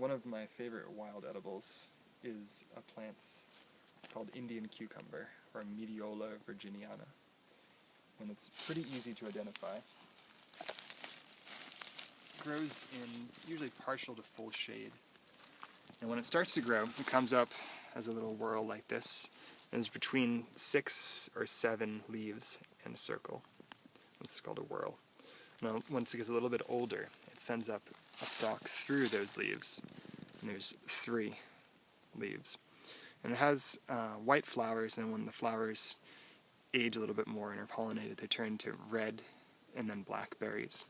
One of my favorite wild edibles is a plant called Indian cucumber, or Medeola Virginiana, and it's pretty easy to identify. It grows in usually partial to full shade, and when it starts to grow, it comes up as a little whorl like this, and there's between 6 or 7 leaves in a circle. This is called a whorl. Now, once it gets a little bit older, it sends up a stalk through those leaves, and there's 3 leaves. And it has white flowers, and when the flowers age a little bit more and are pollinated, they turn to red and then black berries.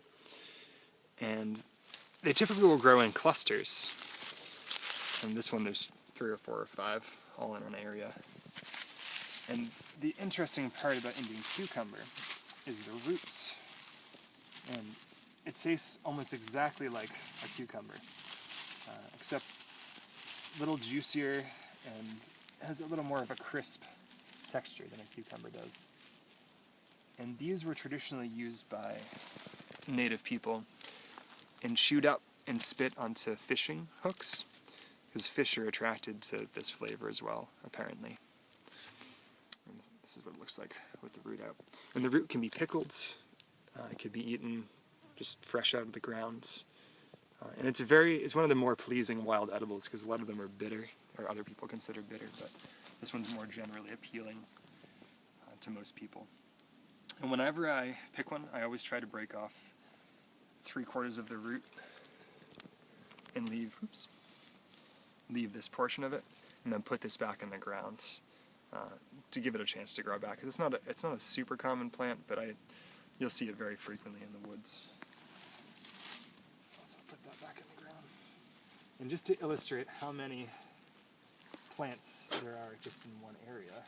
And they typically will grow in clusters. And this one, there's 3 or 4 or 5 all in an area. And the interesting part about Indian cucumber is the roots. And it tastes almost exactly like a cucumber, except a little juicier and has a little more of a crisp texture than a cucumber does. And these were traditionally used by native people and chewed up and spit onto fishing hooks, because fish are attracted to this flavor as well, apparently. And this is what it looks like with the root out. And the root can be pickled. It could be eaten just fresh out of the ground. And it's one of the more pleasing wild edibles, because a lot of them are bitter, or other people consider bitter, but this one's more generally appealing to most people. And whenever I pick one, I always try to break off 3/4 of the root and leave this portion of it, and then put this back in the ground to give it a chance to grow back. Because it's not a super common plant, but you'll see it very frequently in the woods. Also put that back in the ground. And just to illustrate how many plants there are just in one area,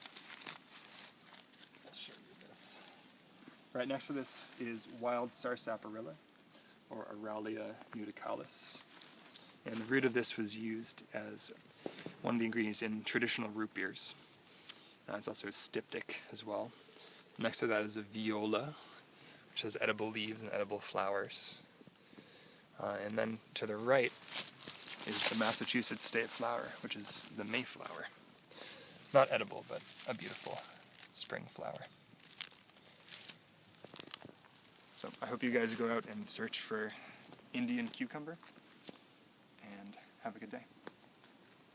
I'll show you this. Right next to this is wild sarsaparilla, or Rewildyoursoul uticalis. And the root of this was used as one of the ingredients in traditional root beers. It's also a styptic as well. Next to that is a viola, which has edible leaves and edible flowers. And then to the right is the Massachusetts state flower, which is the mayflower. Not edible, but a beautiful spring flower. So I hope you guys go out and search for Indian cucumber, and have a good day.